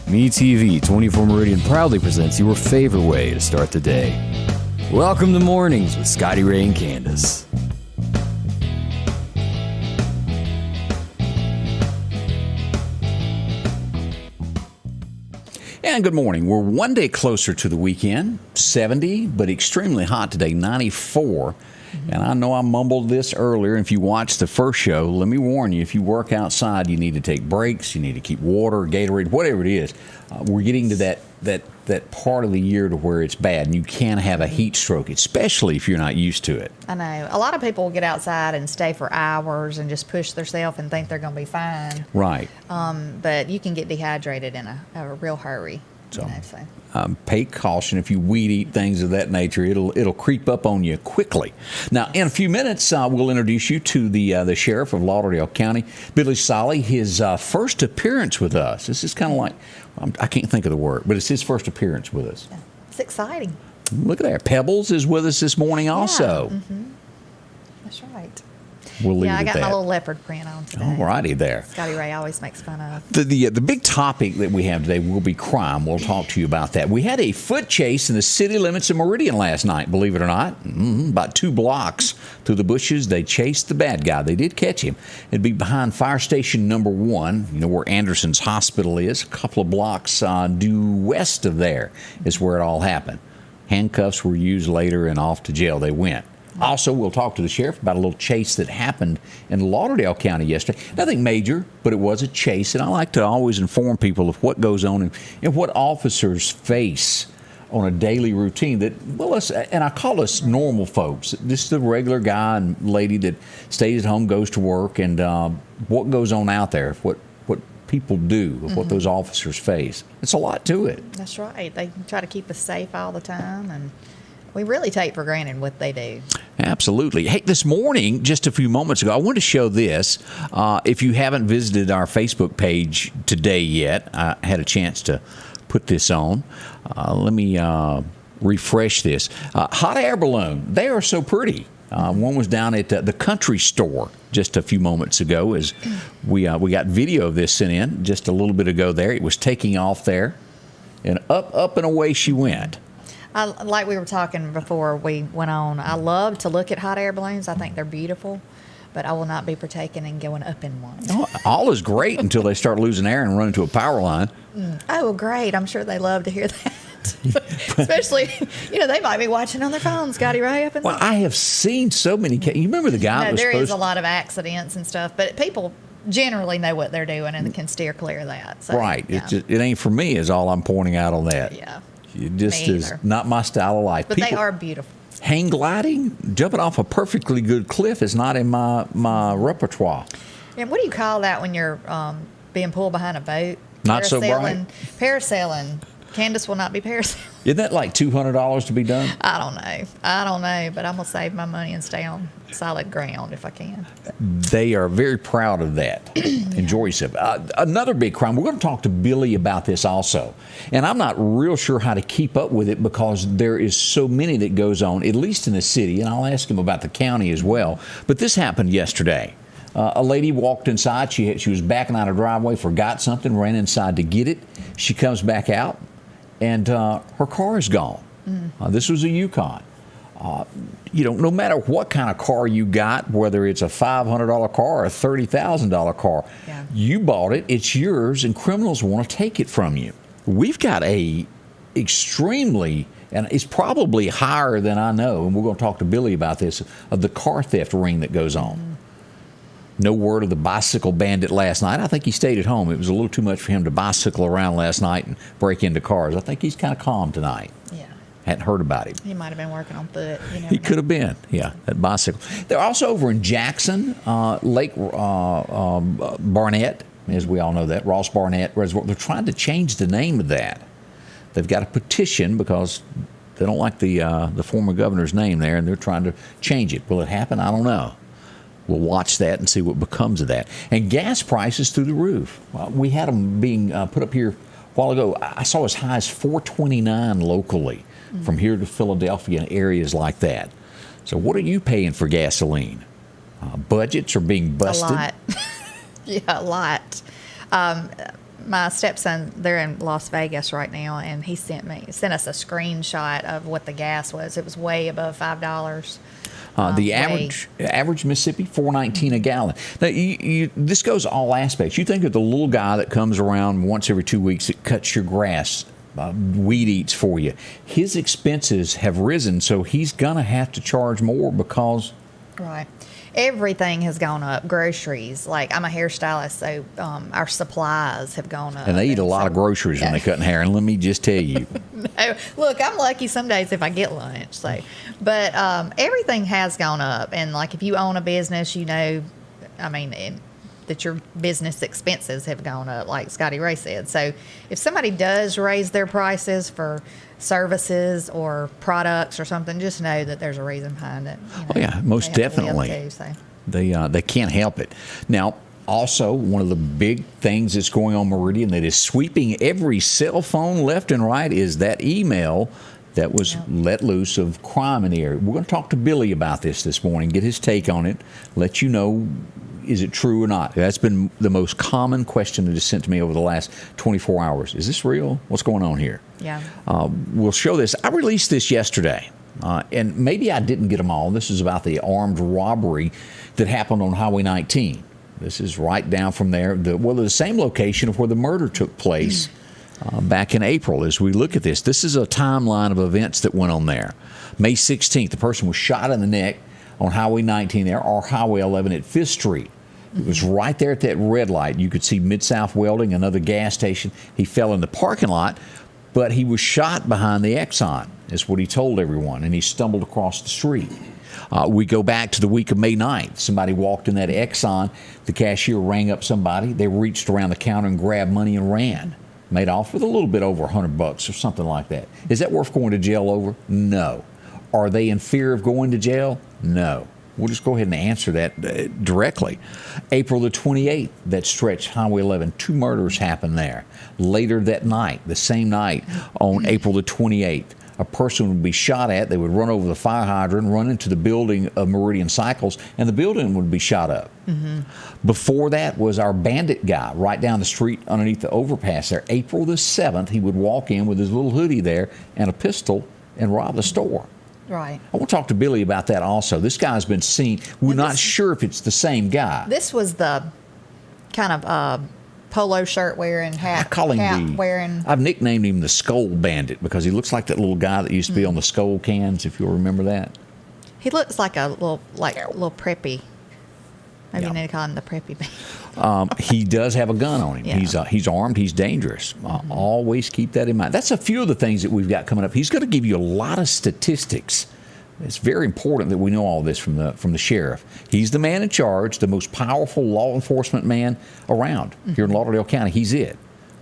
MeTV 24 Meridian proudly presents your favorite way to start the day. Welcome to Mornings with Scotty Ray and Candace. And good morning. We're one day closer to the weekend, 70, but extremely hot today, 94. And I know I mumbled this earlier. If you watched the first show, let me warn you, if you work outside, you need to take breaks. You need to keep water, Gatorade, whatever it is. We're getting to that part of the year to where it's bad, and you can have a heat stroke, especially if you're not used to it. I know. A lot of people will get outside and stay for hours and just push themselves and think they're going to be fine. Right. But you can get dehydrated in a real hurry. So, so. Pay caution if you weed eat things of that nature. It'll creep up on you quickly. Now, in a few minutes, we'll introduce you to the Sheriff of Lauderdale County, Billy Sollie, his first appearance with us. This is kind of like, I can't think of the word, but it's his first appearance with us. Yeah. It's exciting. Look at that. Pebbles is with us this morning also. Yeah. Mm-hmm. That's right. We'll leave it I at got that. my little leopard print on today. All righty there. Scotty Ray always makes fun of. The big topic that we have today will be crime. We'll talk to you about that. We had a foot chase in the city limits of Meridian last night, believe it or not. About 2 blocks through the bushes, they chased the bad guy. They did catch him. It'd be behind fire station number 1, you know, where Anderson's hospital is. A couple of blocks due west of there is where it all happened. Handcuffs were used later, and off to jail they went. Also, we'll talk to the sheriff about a little chase that happened in Lauderdale County yesterday. Nothing major, but it was a chase, and I like to always inform people of what goes on and what officers face on a daily routine that, well, and I call us normal folks. This is the regular guy and lady that stays at home, goes to work, and what goes on out there, what people do, what those officers face. It's a lot to it. That's right. They try to keep us safe all the time, and we really take for granted what they do. Absolutely. Hey, this morning, just a few moments ago, I wanted to show this. If you haven't visited our Facebook page today yet, I had a chance to put this on. Let me refresh this. Hot air balloon. They are so pretty. One was down at the country store just a few moments ago as we got video of this sent in just a little bit ago there. It was taking off there, and up and away she went. Like we were talking before we went on, I love to look at hot air balloons. I think they're beautiful, but I will not be partaking in going up in one. All is great until they start losing air and run into a power line. Oh, great. I'm sure they love to hear that. Especially, they might be watching on their phones, Scotty Ray up in Well, I have seen so many You remember the guy that was there supposed is a lot of accidents and stuff, but people generally know what they're doing and can steer clear of that. So, right. Yeah. It ain't for me is all I'm pointing out on that. Yeah. It just is not my style of life. But they are beautiful. Hang gliding, jumping off a perfectly good cliff is not in my repertoire. And what do you call that when you're being pulled behind a boat? Not so bright. Parasailing. Candace will not be parasailing. Isn't that like $200 to be done? I don't know, but I'm going to save my money and stay on solid ground if I can. They are very proud of that. Enjoy yourself. Another big crime. We're going to talk to Billy about this also. And I'm not real sure how to keep up with it because there is so many that goes on, at least in the city, and I'll ask him about the county as well. But this happened yesterday. A lady walked inside. She was backing out of her driveway, forgot something, ran inside to get it. She comes back out, and her car is gone. This was a Yukon. No matter what kind of car you got, whether it's a $500 car or a $30,000 car, you bought it, it's yours, and criminals want to take it from you. We've got a extremely, and it's probably higher than I know, and we're going to talk to Billy about this, of the car theft ring that goes on. No word of the bicycle bandit last night. I think he stayed at home. It was a little too much for him to bicycle around last night and break into cars. I think he's kind of calm tonight. Yeah. Hadn't heard about him. He might have been working on foot. He could have been, that bicycle. They're also over in Jackson, Lake Barnett, as we all know that, Ross Barnett Reservoir. They're trying to change the name of that. They've got a petition because they don't like the former governor's name there, and they're trying to change it. Will it happen? I don't know. We'll watch that and see what becomes of that. And gas prices through the roof. We had them being put up here a while ago. I saw as high as $4.29 locally from here to Philadelphia and areas like that. So what are you paying for gasoline? Budgets are being busted. A lot. Yeah, a lot. my stepson, they're in Las Vegas right now, and he sent us a screenshot of what the gas was. It was way above $5. The average Mississippi, $4.19 a gallon. Now, this goes all aspects. You think of the little guy that comes around once every 2 weeks that cuts your grass, weed eats for you. His expenses have risen, so he's going to have to charge more because... Right. Everything has gone up. Groceries. Like, I'm a hairstylist, so our supplies have gone up. And they eat a lot of groceries when they cut hair, and let me just tell you. No, look, I'm lucky some days if I get lunch. So, but everything has gone up. And, like, if you own a business, you know, that your business expenses have gone up, like Scotty Ray said. So if somebody does raise their prices for services or products or something, just know that there's a reason behind it. You know, oh yeah, most definitely. They can't help it. Now, also, one of the big things that's going on Meridian that is sweeping every cell phone left and right is that email that was let loose of crime in the area. We're going to talk to Billy about this morning, get his take on it, let you know, is it true or not? That's been the most common question that is sent to me over the last 24 hours. Is this real? What's going on here? Yeah. We'll show this. I released this yesterday, and maybe I didn't get them all. This is about the armed robbery that happened on Highway 19. This is right down from there. The same location of where the murder took place back in April. As we look at this, this is a timeline of events that went on there. May 16th, the person was shot in the neck on Highway 19 there, or Highway 11 at 5th Street. It was right there at that red light. You could see Mid-South Welding, another gas station. He fell in the parking lot, but he was shot behind the Exxon, is what he told everyone, and he stumbled across the street. We go back to the week of May 9th. Somebody walked in that Exxon. The cashier rang up somebody. They reached around the counter and grabbed money and ran. Made off with a little bit over $100 or something like that. Is that worth going to jail over? No. Are they in fear of going to jail? No. We'll just go ahead and answer that directly. April the 28th, that stretch, Highway 11, 2 murders happened there. Later that night, the same night, on April the 28th, a person would be shot at. They would run over the fire hydrant, run into the building of Meridian Cycles, and the building would be shot up. Mm-hmm. Before that was our bandit guy right down the street underneath the overpass there. April the 7th, he would walk in with his little hoodie there and a pistol and rob the store. Right. I want to talk to Billy about that also. This guy's been seen. We're not sure if it's the same guy. This was the kind of polo shirt wearing, hat wearing. I've nicknamed him the Skull Bandit because he looks like that little guy that used to be on the Skull cans, if you'll remember that. He looks like a little preppy. Maybe you need to call him the preppy bandit. He does have a gun on him. Yeah. He's armed. He's dangerous. Always keep that in mind. That's a few of the things that we've got coming up. He's going to give you a lot of statistics. It's very important that we know all this from the sheriff. He's the man in charge, the most powerful law enforcement man around here in Lauderdale County. He's it.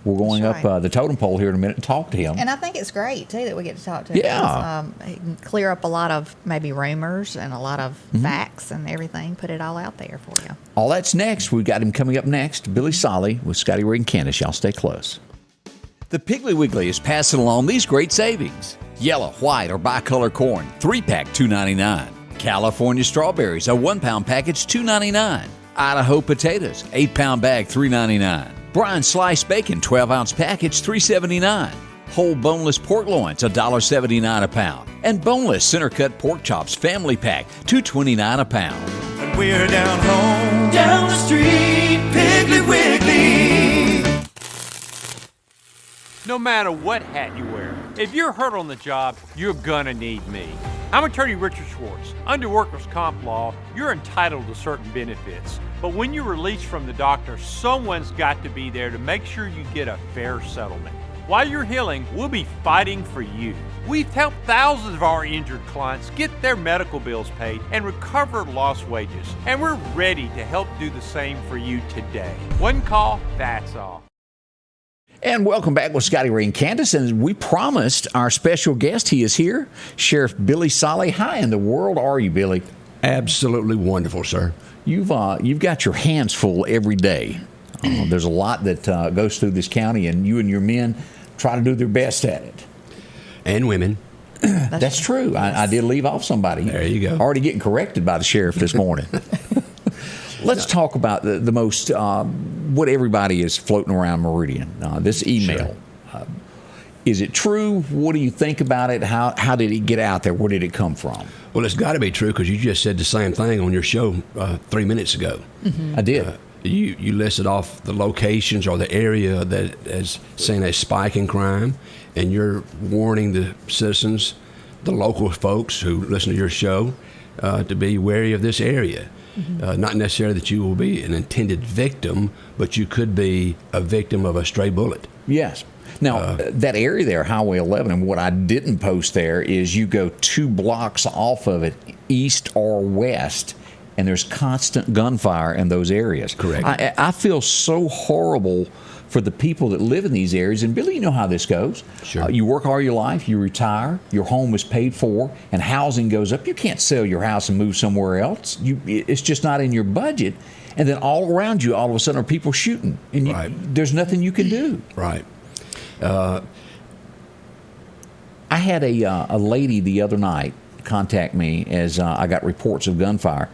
We're going up the totem pole here in a minute and talk to him. And I think it's great, too, that we get to talk to him. Yeah. He can clear up a lot of maybe rumors and a lot of facts and everything, put it all out there for you. All that's next. We've got him coming up next, Billy Sollie with Scotty Ray and Candace. Y'all stay close. The Piggly Wiggly is passing along these great savings. Yellow, white, or bicolor corn, 3-pack, $2.99. California strawberries, a 1-pound package, $2.99. Idaho potatoes, 8-pound bag, $3.99. Bryan sliced bacon, 12-ounce package, $3.79. Whole boneless pork loins, $1.79 a pound. And boneless center-cut pork chops family pack, $2.29 a pound. And we're down home, down the street, Piggly Wiggly. No matter what hat you wear, if you're hurt on the job, you're gonna need me. I'm attorney Richard Schwartz. Under workers' comp law, you're entitled to certain benefits. But when you're released from the doctor, someone's got to be there to make sure you get a fair settlement. While you're healing, we'll be fighting for you. We've helped thousands of our injured clients get their medical bills paid and recover lost wages. And we're ready to help do the same for you today. One call, that's all. And welcome back with Scotty Ray and Candace. And we promised our special guest, he is here, Sheriff Billy Sollie. How in the world are you, Billy? Absolutely wonderful, sir. You've got your hands full every day. There's a lot that goes through this county, and you and your men try to do their best at it. And women. That's true. I did leave off somebody. There you go. Already getting corrected by the sheriff this morning. Let's talk about the most, what everybody is floating around Meridian. This email. Sure. Is it true? What do you think about it? How did it get out there? Where did it come from? Well, it's got to be true because you just said the same thing on your show 3 minutes ago. I did. You listed off the locations or the area that is seeing a spike in crime, and you're warning the citizens, the local folks who listen to your show, to be wary of this area. Not necessarily that you will be an intended victim, but you could be a victim of a stray bullet. Yes. Now, that area there, Highway 11, and what I didn't post there is you go 2 blocks off of it, east or west, and there's constant gunfire in those areas. Correct. I feel so horrible for the people that live in these areas. And, Billy, you know how this goes. Sure. You work all your life, you retire, your home is paid for, and housing goes up. You can't sell your house and move somewhere else. It's just not in your budget. And then all around you, all of a sudden, are people shooting. And Right. There's nothing you can do. Right. I had a lady the other night contact me as I got reports of gunfire,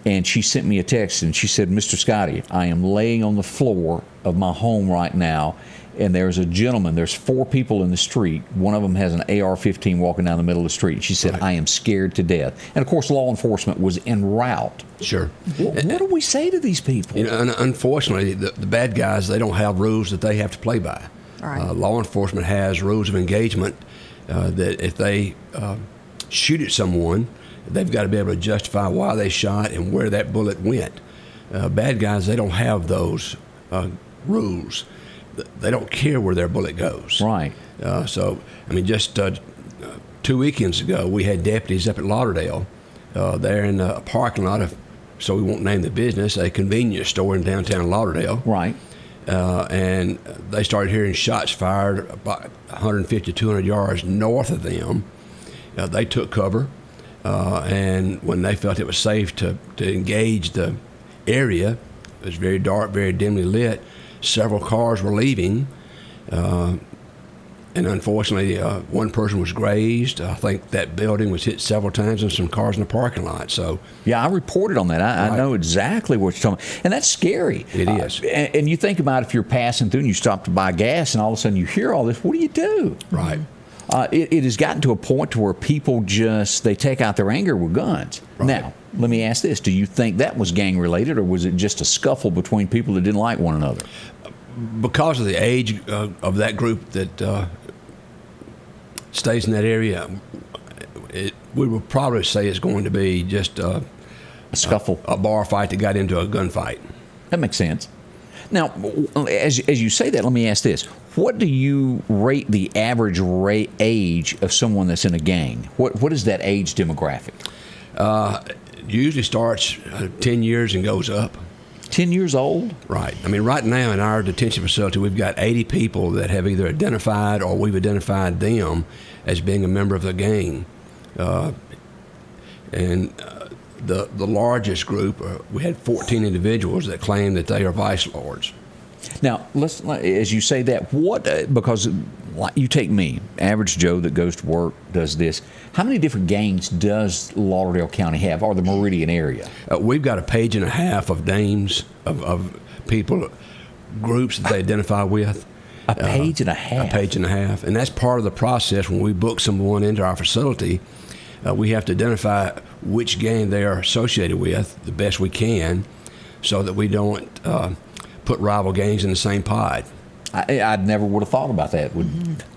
and she sent me a text, and she said, "Mr. Scotty, I am laying on the floor of my home right now, and there's a gentleman, there's 4 people in the street. One of them has an AR-15 walking down the middle of the street." She said, Right. "I am scared to death." And, of course, law enforcement was en route. Sure. What do we say to these people? You know, and unfortunately, the bad guys, they don't have rules that they have to play by. Right. Law enforcement has rules of engagement that if they shoot at someone, they've got to be able to justify why they shot and where that bullet went. Bad guys, they don't have those rules. They don't care where their bullet goes. Right. So, I mean, just 2 weekends ago, we had deputies up at Lauderdale. They're in a parking lot of, so we won't name the business, a convenience store in downtown Lauderdale. Right. And they started hearing shots fired about 150, 200 yards north of them. They took cover, and when they felt it was safe to engage the area, it was very dark, very dimly lit. Several cars were leaving, and unfortunately, one person was grazed. I think that building was hit several times and some cars in the parking lot. So, yeah, I reported on that. I Right. know exactly what you're talking about. And that's scary. It is. And you think about if you're passing through and you stop to buy gas and all of a sudden you hear all this, what do you do? right. It has gotten to a point to where people they take out their anger with guns. Right. Now, let me ask this. Do you think that was gang related, or was it just a scuffle between people that didn't like one another? Because of the age of that group that stays in that area, we would probably say it's going to be just A scuffle. a bar fight that got into a gunfight. That makes sense. Now, as you say that, let me ask this. What do you rate the average age of someone that's in a gang? What is that age demographic? Usually starts 10 years and goes up. 10 years old? Right. I mean, right now in our detention facility, we've got 80 people that have either identified or we've identified them as being a member of the gang. The largest group, we had 14 individuals that claim that they are vice lords. Now, as you say that, because you take me, average Joe that goes to work, does this. How many different gangs does Lauderdale County have, or the Meridian area? We've got a page and a half of names of people, groups that they identify with. A page and a half? A page and a half. And that's part of the process when we book someone into our facility. We have to identify which gang they are associated with the best we can so that we don't put rival gangs in the same pod. I never would have thought about that.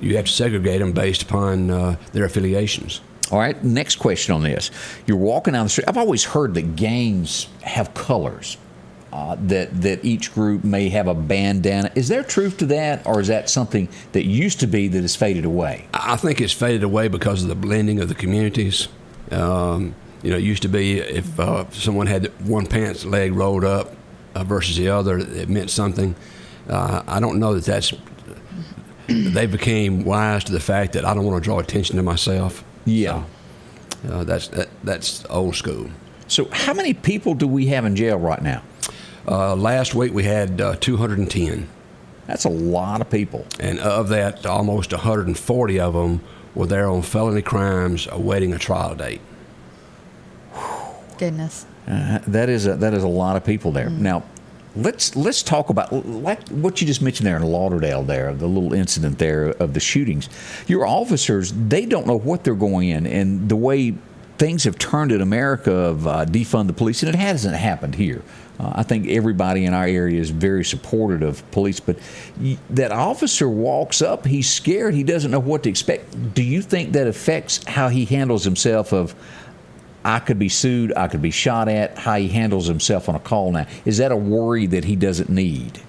You have to segregate them based upon their affiliations. All right, next question on this. You're walking down the street. I've always heard that gangs have colors, that each group may have a bandana. Is there truth to that, or is that something that used to be that has faded away? I think it's faded away because of the blending of the communities. It used to be if someone had one pants leg rolled up versus the other, it meant something. I don't know that's. They became wise to the fact that I don't want to draw attention to myself. Yeah. So, that's old school. So how many people do we have in jail right now? Last week we had 210. That's a lot of people. And of that, almost 140 of them were there on felony crimes awaiting a trial date. Goodness. That is a lot of people there. Now, let's talk about like what you just mentioned there in Lauderdale. There, the little incident there of the shootings. Your officers, they don't know what they're going in, and the way things have turned in America of defund the police, and it hasn't happened here. I think everybody in our area is very supportive of police, but that officer walks up, he's scared, he doesn't know what to expect. Do you think that affects how he handles himself of, I could be sued, I could be shot at, how he handles himself on a call now? Is that a worry that he doesn't need?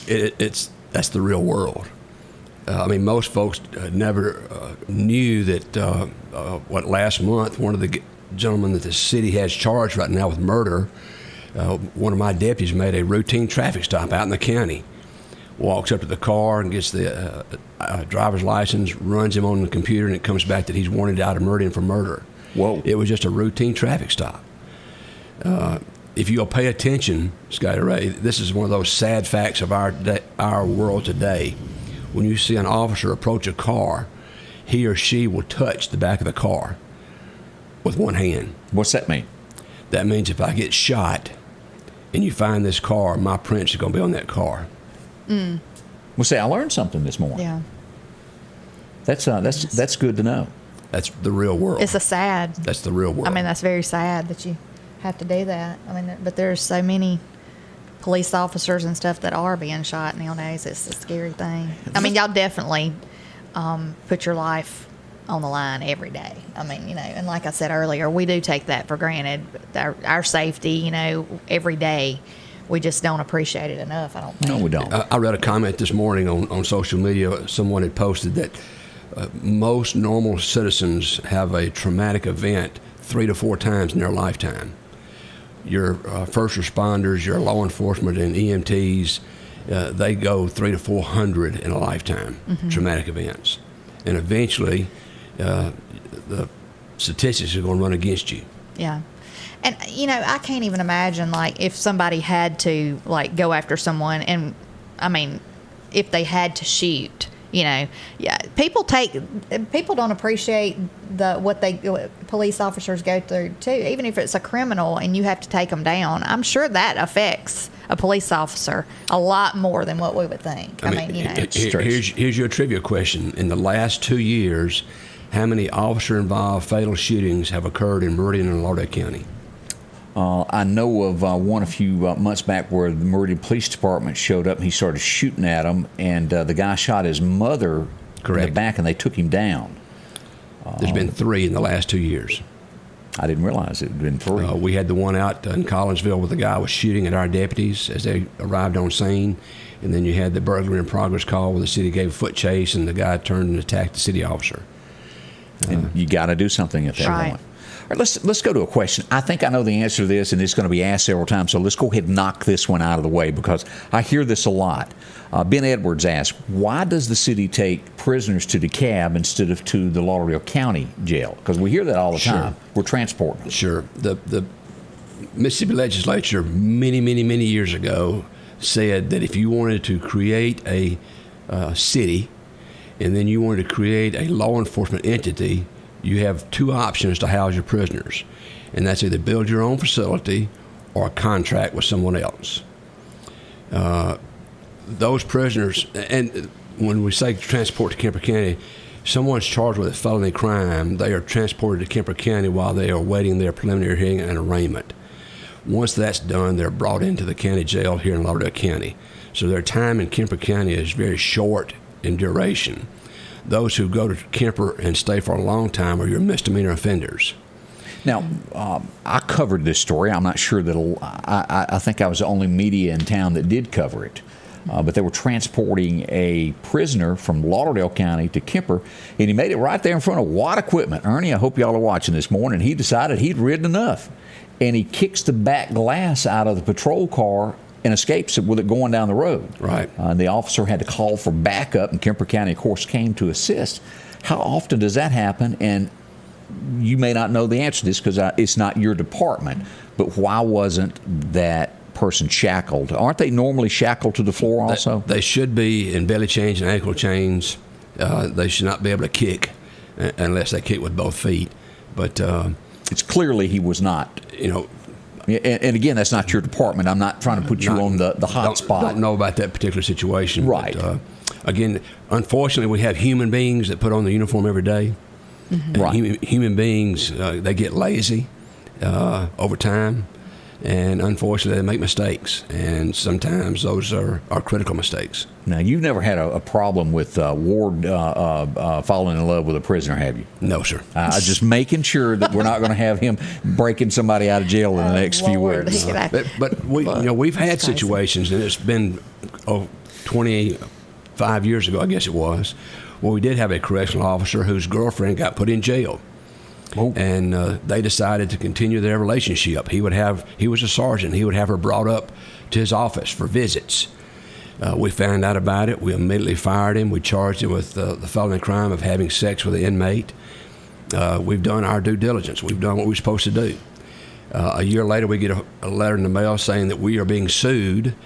That's the real world. I mean, most folks never knew that last month, one of the gentlemen that the city has charged right now with murder, one of my deputies made a routine traffic stop out in the county, walks up to the car and gets the driver's license, runs him on the computer, and it comes back that he's wanted out of Meridian for murder. Whoa. It was just a routine traffic stop. If you'll pay attention, Scotty Ray, this is one of those sad facts of our world today. When you see an officer approach a car, he or she will touch the back of the car with one hand. What's that mean? That means if I get shot and you find this car, my print is going to be on that car. Well, see, I learned something this morning. Yeah. That's good to know. That's the real world. It's sad. That's the real world. I mean, that's very sad that you have to do that. I mean, but there's so many police officers and stuff that are being shot nowadays. It's a scary thing. I mean, y'all definitely put your life on the line every day. I mean, and like I said earlier, we do take that for granted. Our safety, every day. We just don't appreciate it enough, I don't think. No, we don't. I read a comment this morning on social media. Someone had posted that most normal citizens have a traumatic event 3 to 4 times in their lifetime. Your first responders, your law enforcement, and EMTs, they go 300 to 400 in a lifetime, traumatic events. And eventually, the statistics are going to run against you. Yeah. And, I can't even imagine, if somebody had to, go after someone and, if they had to shoot, people don't appreciate what police officers go through, too. Even if it's a criminal and you have to take them down, I'm sure that affects a police officer a lot more than what we would think. Here's your trivia question. In the last 2 years, how many officer-involved fatal shootings have occurred in Meridian and Lardo County? I know of one a few months back where the Meridian Police Department showed up and he started shooting at him, and the guy shot his mother in the back and they took him down. There's been 3 in the last 2 years. I didn't realize it had been 3. We had the one out in Collinsville where the guy was shooting at our deputies as they arrived on scene. And then you had the burglary in progress call where the city gave a foot chase and the guy turned and attacked the city officer. And you got to do something at that point. All right, let's go to a question. I think I know the answer to this, and it's going to be asked several times, so let's go ahead and knock this one out of the way because I hear this a lot. Ben Edwards asked, why does the city take prisoners to DeKalb instead of to the Lauderdale County jail? Because we hear that all the time. We're transporting them. Sure. The Mississippi legislature many, many, many years ago said that if you wanted to create a city and then you wanted to create a law enforcement entity, you have 2 options to house your prisoners, and that's either build your own facility or a contract with someone else. Those prisoners, and when we say transport to Kemper County, someone's charged with a felony crime, they are transported to Kemper County while they are awaiting their preliminary hearing and arraignment. Once that's done, they're brought into the county jail here in Lauderdale County. So their time in Kemper County is very short in duration. Those who go to Kemper and stay for a long time are your misdemeanor offenders. Now, I covered this story. I'm not sure that I think I was the only media in town that did cover it. But they were transporting a prisoner from Lauderdale County to Kemper, and he made it right there in front of Watt Equipment. Ernie, I hope y'all are watching this morning. He decided he'd ridden enough, and he kicks the back glass out of the patrol car and escapes it with it going down the road. Right. The officer had to call for backup, and Kemper County, of course, came to assist. How often does that happen? And you may not know the answer to this because it's not your department, but why wasn't that person shackled? Aren't they normally shackled to the floor also? They should be in belly chains and ankle chains. They should not be able to kick unless they kick with both feet. But it's clearly he was not. And again, that's not your department. I'm not trying to put you on the hot spot. Don't know about that particular situation. Right. But, again, unfortunately, we have human beings that put on the uniform every day. Mm-hmm. Right. Human beings, they get lazy over time. And unfortunately, they make mistakes, and sometimes those are critical mistakes. Now, you've never had a problem with Ward falling in love with a prisoner, have you? No, sir. Just making sure that we're not going to have him breaking somebody out of jail in the next few Lord, weeks. But we've had situations, and it's been 25 years ago, I guess it was, where we did have a correctional officer whose girlfriend got put in jail. Oh. And they decided to continue their relationship. He was a sergeant. He would have her brought up to his office for visits. We found out about it. We immediately fired him. We charged him with the felony crime of having sex with an inmate. We've done our due diligence. We've done what we're supposed to do. A year later, we get a letter in the mail saying that we are being sued.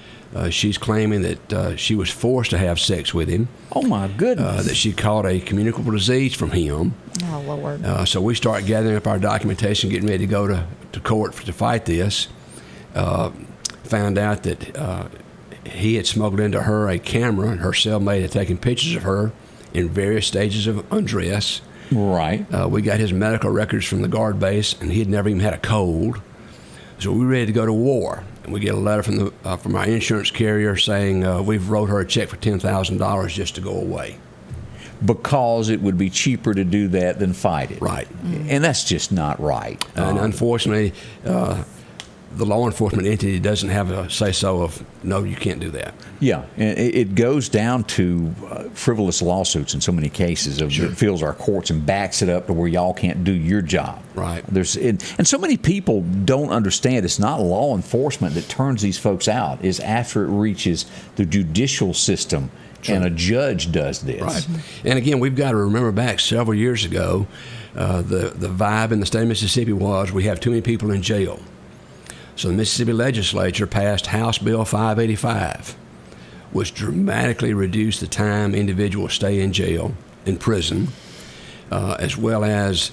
She's claiming that she was forced to have sex with him. Oh, my goodness. That she caught a communicable disease from him. Oh, Lord. So we start gathering up our documentation, getting ready to go to court to fight this. Found out that he had smuggled into her a camera, and her cellmate had taken pictures of her in various stages of undress. Right. We got his medical records from the guard base, and he had never even had a cold. So we were ready to go to war. And we get a letter from our insurance carrier saying we've wrote her a check for $10,000 just to go away. Because it would be cheaper to do that than fight it. Right. And that's just not right. And unfortunately, the law enforcement entity doesn't have a say-so of, no, you can't do that. Yeah, and it goes down to frivolous lawsuits in so many cases. It fills our courts and backs it up to where y'all can't do your job. Right. And so many people don't understand it's not law enforcement that turns these folks out. It's after it reaches the judicial system and a judge does this. Right. And again, we've got to remember back several years ago, the vibe in the state of Mississippi was we have too many people in jail. So the Mississippi legislature passed House Bill 585, which dramatically reduced the time individuals stay in jail, in prison, as well as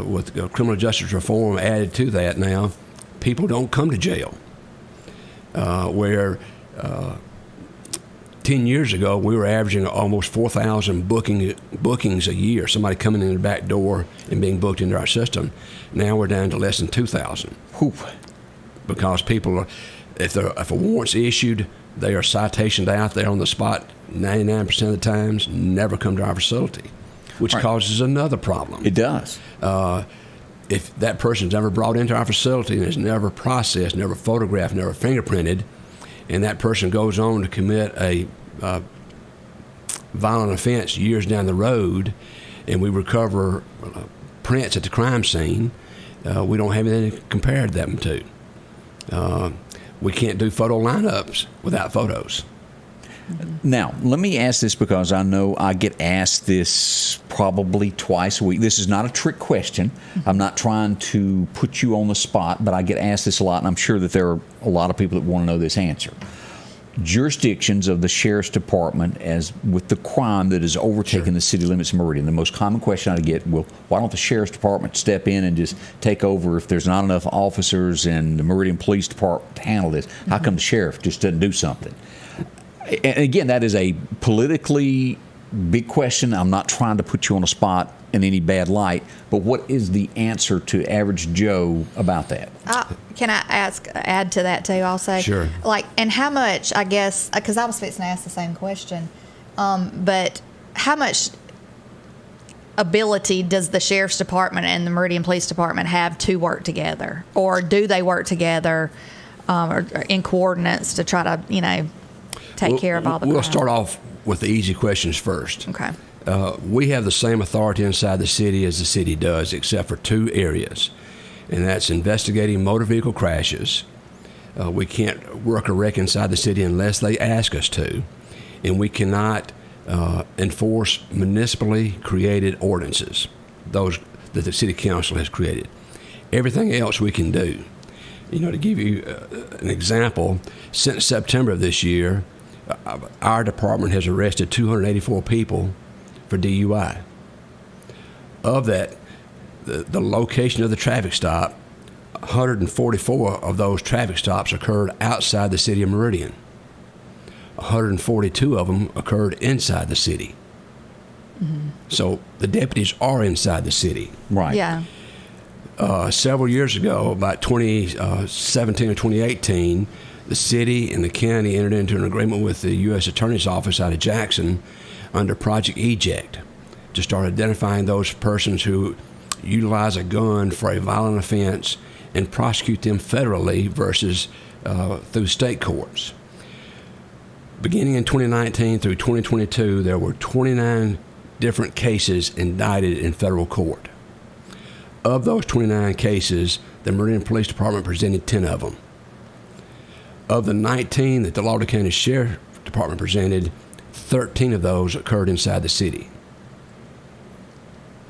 with criminal justice reform added to that now, people don't come to jail. Where 10 years ago, we were averaging almost 4,000 bookings a year, somebody coming in the back door and being booked into our system. Now we're down to less than 2,000. Because people, if a warrant's issued, they are citationed out there on the spot 99% of the times, never come to our facility, which causes another problem. It does. If that person's ever brought into our facility and is never processed, never photographed, never fingerprinted, and that person goes on to commit a violent offense years down the road, and we recover prints at the crime scene, we don't have anything to compare them to. We can't do photo lineups without photos. Now, let me ask this because I know I get asked this probably twice a week. This is not a trick question. I'm not trying to put you on the spot, but I get asked this a lot, and I'm sure that there are a lot of people that want to know this answer. Jurisdictions of the Sheriff's Department as with the crime that has overtaken the city limits of Meridian. The most common question I get, well, why don't the Sheriff's Department step in and just take over if there's not enough officers in the Meridian Police Department to handle this? How come the sheriff just doesn't do something? And again, that is a politically big question. I'm not trying to put you on a spot in any bad light, but what is the answer to average Joe about that? Can I add to that too? I'll say, sure. And how much? I guess because I was fixing to ask the same question, but how much ability does the Sheriff's Department and the Meridian Police Department have to work together, or do they work together or in coordinates to try to, take care of all the? We'll start off with the easy questions first. Okay. We have the same authority inside the city as the city does, except for two areas, and that's investigating motor vehicle crashes. We can't work a wreck inside the city unless they ask us to, and we cannot enforce municipally created ordinances, those that the city council has created. Everything else we can do. To give you an example, since September of this year, our department has arrested 284 people for DUI. Of that, the location of the traffic stop 144 of those traffic stops occurred outside the city of Meridian. 142 of them occurred inside the city. So the deputies are inside the city. Right. Yeah. Several years ago, about 2017 or 2018, the city and the county entered into an agreement with the U.S. Attorney's Office out of Jackson under Project Eject to start identifying those persons who utilize a gun for a violent offense and prosecute them federally versus through state courts. Beginning in 2019 through 2022, there were 29 different cases indicted in federal court. Of those 29 cases, the Meridian Police Department presented 10 of them. Of the 19 that the Lardo County Sheriff Department presented, 13 of those occurred inside the city.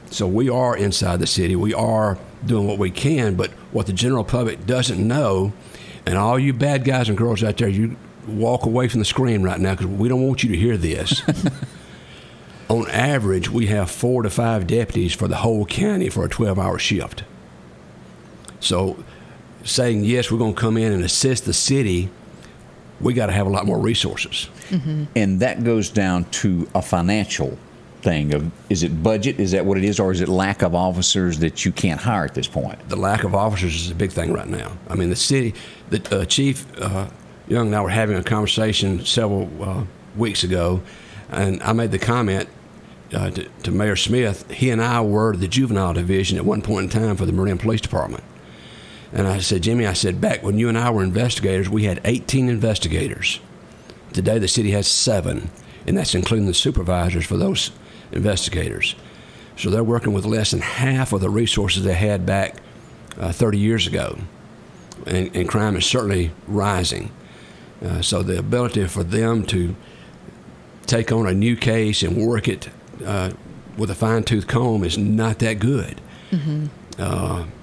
So we are inside the city. We are doing what we can, but what the general public doesn't know, and all you bad guys and girls out there, you walk away from the screen right now because we don't want you to hear this. On average, we have 4 to 5 deputies for the whole county for a 12-hour shift. So saying, yes, we're going to come in and assist the city, we got to have a lot more resources. And that goes down to a financial thing of, is it budget? Is that what it is? Or is it lack of officers that you can't hire at this point? The lack of officers is a big thing right now. I mean, the city, the Chief Young and I were having a conversation several weeks ago, and I made the comment to Mayor Smith, he and I were the juvenile division at one point in time for the Meridian Police Department. And I said, Jimmy, I said, back when you and I were investigators, we had 18 investigators. Today, the city has 7, and that's including the supervisors for those investigators. So they're working with less than half of the resources they had back 30 years ago. And crime is certainly rising. So the ability for them to take on a new case and work it with a fine-tooth comb is not that good.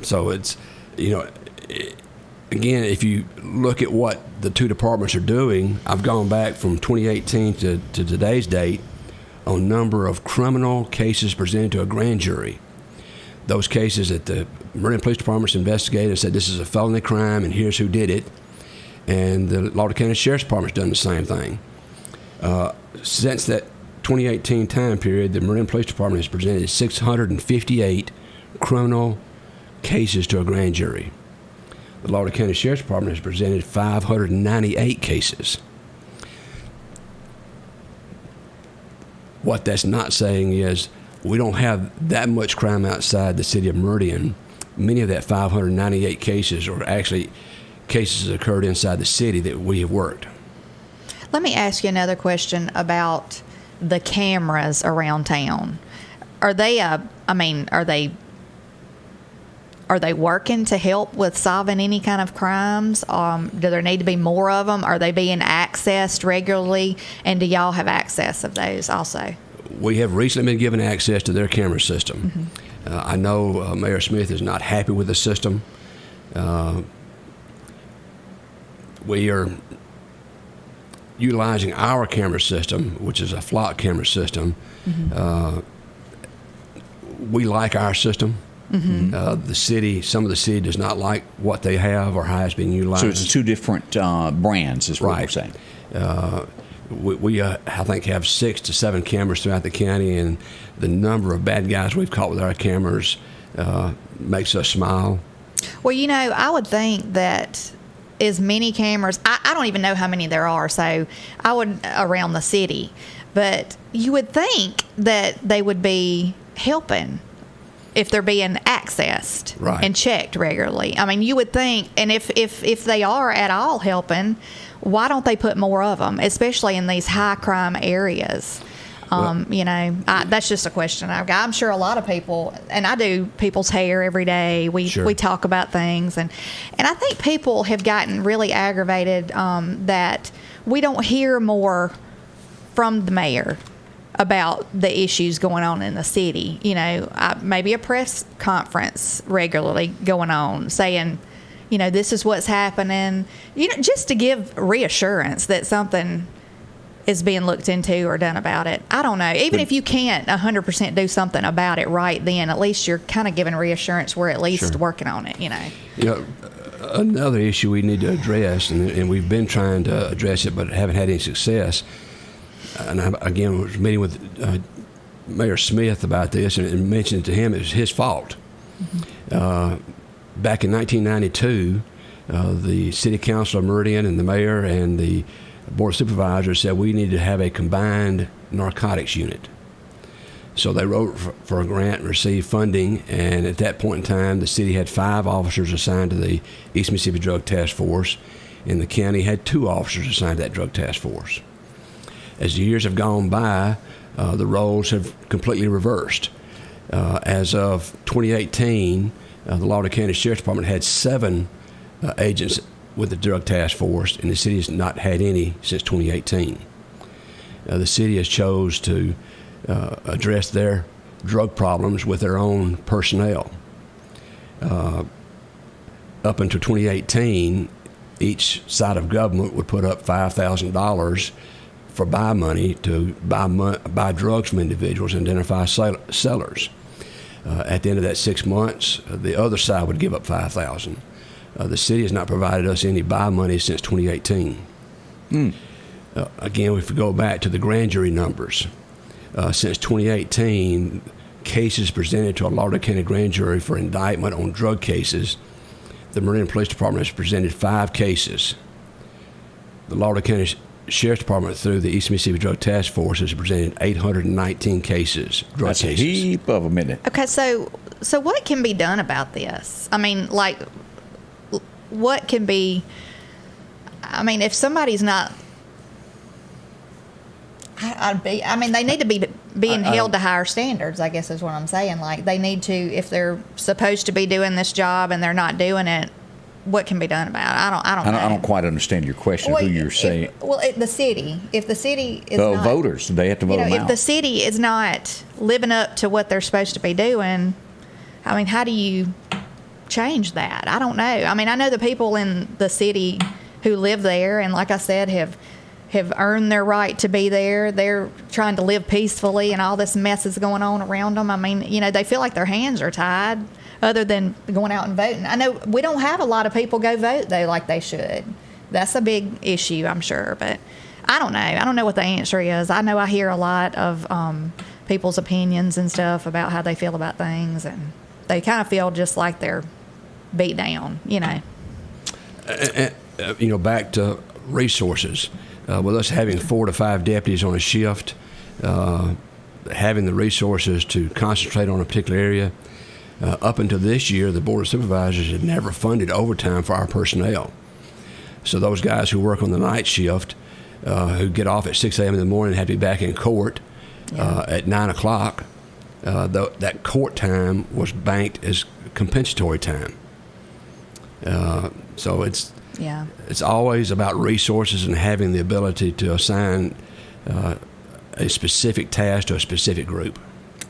So it's, again, if you look at what the two departments are doing, I've gone back from 2018 to today's date on number of criminal cases presented to a grand jury. Those cases that the Meridian Police Department's investigated and said this is a felony crime and here's who did it. And the Lardo County Sheriff's Department's done the same thing. Since that 2018 time period, the Meridian Police Department has presented 658 criminal cases to a grand jury. The Lardo County Sheriff's Department has presented 598 cases. What that's not saying is we don't have that much crime outside the city of Meridian. Many of that 598 cases are actually cases that occurred inside the city that we have worked. Let me ask you another question about the cameras around town. Are they working to help with solving any kind of crimes? Do there need to be more of them? Are they being accessed regularly? And do y'all have access of those also? We have recently been given access to their camera system. I know Mayor Smith is not happy with the system. We are utilizing our camera system, which is a flock camera system. We like our system. The city, some of the city does not like what they have or how it's being utilized. So it's 2 different brands is what we're saying. We I think, have 6 to 7 cameras throughout the county, and the number of bad guys we've caught with our cameras makes us smile. Well, I would think that as many cameras, I don't even know how many there are, so I would around the city, but you would think that they would be helping if they're being accessed and checked regularly. I mean, you would think, and if they are at all helping, why don't they put more of them, especially in these high crime areas? That's just a question I've got. I'm sure a lot of people, and I do people's hair every day. We talk about things, and I think people have gotten really aggravated that we don't hear more from the mayor about the issues going on in the city. Maybe a press conference regularly going on saying, this is what's happening. Just to give reassurance that something is being looked into or done about it. I don't know. Even if you can't 100% do something about it right then, at least you're kind of giving reassurance we're at least working on it, you know. You know, another issue we need to address, and we've been trying to address it but haven't had any success, and I, again, was meeting with Mayor Smith about this and mentioned to him it was his fault. Back in 1992, the city council of Meridian and the mayor and the board of supervisors said we needed to have a combined narcotics unit. So they wrote for a grant and received funding, and at that point in time, the city had 5 officers assigned to the East Mississippi Drug Task Force, and the county had 2 officers assigned to that drug task force. As the years have gone by, the roles have completely reversed. As of 2018, the Lardo County Sheriff's Department had 7 agents with the drug task force, and the city has not had any since 2018. The city has chose to address their drug problems with their own personnel. Up until 2018, each side of government would put up $5,000 for buy money to buy drugs from individuals and identify sellers. At the end of that 6 months, the other side would give up $5,000. The city has not provided us any buy money since 2018. Again, if we go back to the grand jury numbers, since 2018, cases presented to a Lardo County grand jury for indictment on drug cases, the Meridian Police Department has presented 5 cases. The Lardo County Sheriff's Department, through the East Mississippi Drug Task Force, has presented 819 cases, drug That's cases. a heap of them, isn't it? Okay, so what can be done about this? I mean, like, what can be? I mean, if somebody's not, I mean, they need to be being held to higher standards, I guess is what I'm saying. Like, they need to, if they're supposed to be doing this job and they're not doing it, what can be done about it? I don't know. I don't quite understand your question. Well, who you're saying? The city. If the city is The not, voters, they have to vote them if out. the city is not living up to what they're supposed to be doing, I mean, how do you change that? I don't know. I mean, I know the people in the city who live there, and like I said, have earned their right to be there. They're trying to live peacefully, and all this mess is going on around them. I mean, you know, they feel like their hands are tied other than going out and voting. I know we don't have a lot of people go vote, though, like they should. That's a big issue, I'm sure. But I don't know. I don't know what the answer is. I know I hear a lot of people's opinions and stuff about how they feel about things, and they kind of feel just like they're beat down, you know. You know, back to resources. With us having 4 to 5 deputies on a shift, having the resources to concentrate on a particular area, up until this year, the Board of Supervisors had never funded overtime for our personnel. So those guys who work on the night shift, who get off at 6 a.m. in the morning and have to be back in court at 9 o'clock, that court time was banked as compensatory time. So it's always about resources and having the ability to assign a specific task to a specific group.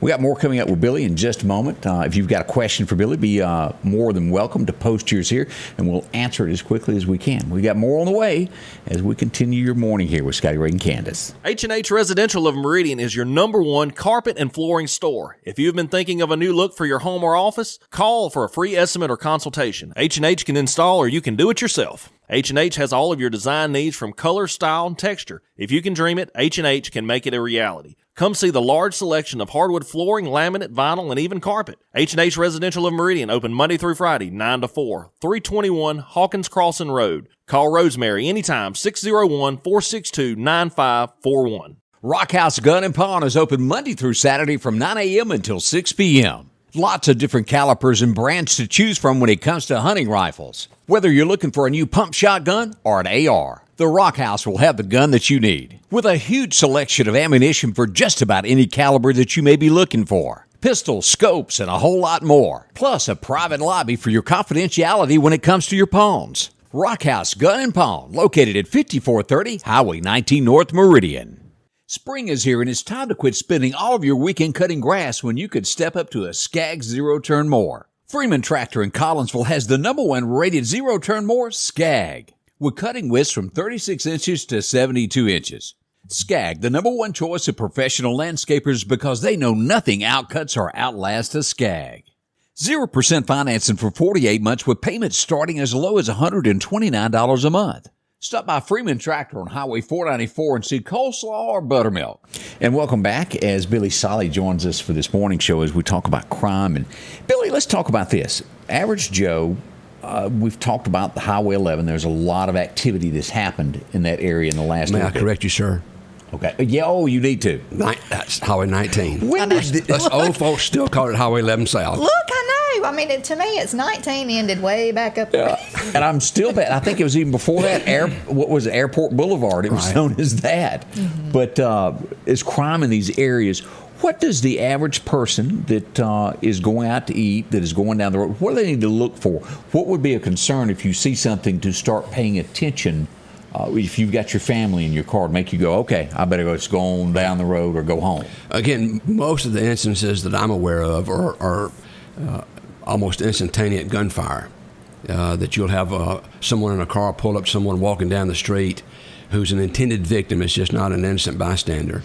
We got more coming up with Billy in just a moment. If you've got a question for Billy, be more than welcome to post yours here, and we'll answer it as quickly as we can. We got more on the way as we continue your morning here with Scotty Ray and Candace. H&H Residential of Meridian is your #1 carpet and flooring store. If you've been thinking of a new look for your home or office, call for a free estimate or consultation. H&H can install, or you can do it yourself. H&H has all of your design needs from color, style, and texture. If you can dream it, H&H can make it a reality. Come see the large selection of hardwood flooring, laminate, vinyl, and even carpet. H&H Residential of Meridian, open Monday through Friday, 9 to 4, 321 Hawkins Crossing Road. Call Rosemary anytime, 601-462-9541. Rock House Gun and Pawn is open Monday through Saturday from 9 a.m. until 6 p.m. Lots of different calibers and brands to choose from when it comes to hunting rifles. Whether you're looking for a new pump shotgun or an AR, the Rock House will have the gun that you need, with a huge selection of ammunition for just about any caliber that you may be looking for. Pistols, scopes, and a whole lot more. Plus a private lobby for your confidentiality when it comes to your pawns. Rock House Gun and Pawn, located at 5430 Highway 19 North Meridian. Spring is here, and it's time to quit spending all of your weekend cutting grass when you could step up to a Skag zero-turn mower. Freeman Tractor in Collinsville has the #1 rated zero-turn mower, Skag, with cutting widths from 36 inches to 72 inches. Skag, the #1 choice of professional landscapers because they know nothing outcuts or outlasts a Skag. 0% financing for 48 months with payments starting as low as $129 a month. Stop by Freeman Tractor on Highway 494 and see coleslaw or buttermilk. And welcome back as Billy Sollie joins us for this morning show as we talk about crime. And Billy, let's talk about this. Average Joe, we've talked about the Highway 11. There's a lot of activity that's happened in that area in the last May I correct you, sir? Okay. Yeah, you need to. That's Highway 19. When did Us old folks still call it Highway 11 South. Look, I know. I mean, to me, it's 19 ended way back up there. And I'm still bad. I think it was even before that. What was it, Airport Boulevard? It was known as that. Mm-hmm. But it's crime in these areas. What does the average person that is going out to eat, that is going down the road, what do they need to look for? What would be a concern if you see something to start paying attention? If you've got your family in your car, make you go, okay, I better just go on down the road or go home. Again, most of the instances that I'm aware of are almost instantaneous gunfire. That you'll have someone in a car pull up someone walking down the street who's an intended victim. It's just not an innocent bystander.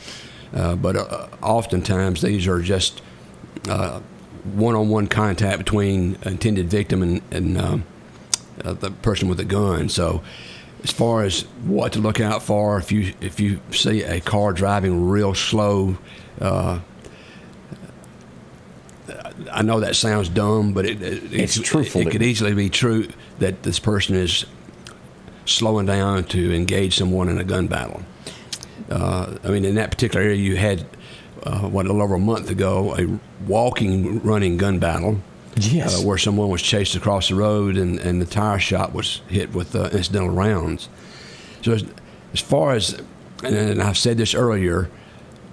But oftentimes these are just one-on-one contact between intended victim and the person with the gun. So as far as what to look out for, if you see a car driving real slow, I know that sounds dumb, but it's truthful. It could easily be true that this person is slowing down to engage someone in a gun battle. I mean, in that particular area, you had a little over a month ago, a running gun battle. Yes. Where someone was chased across the road and the tire shop was hit with incidental rounds. So as far as, and I've said this earlier,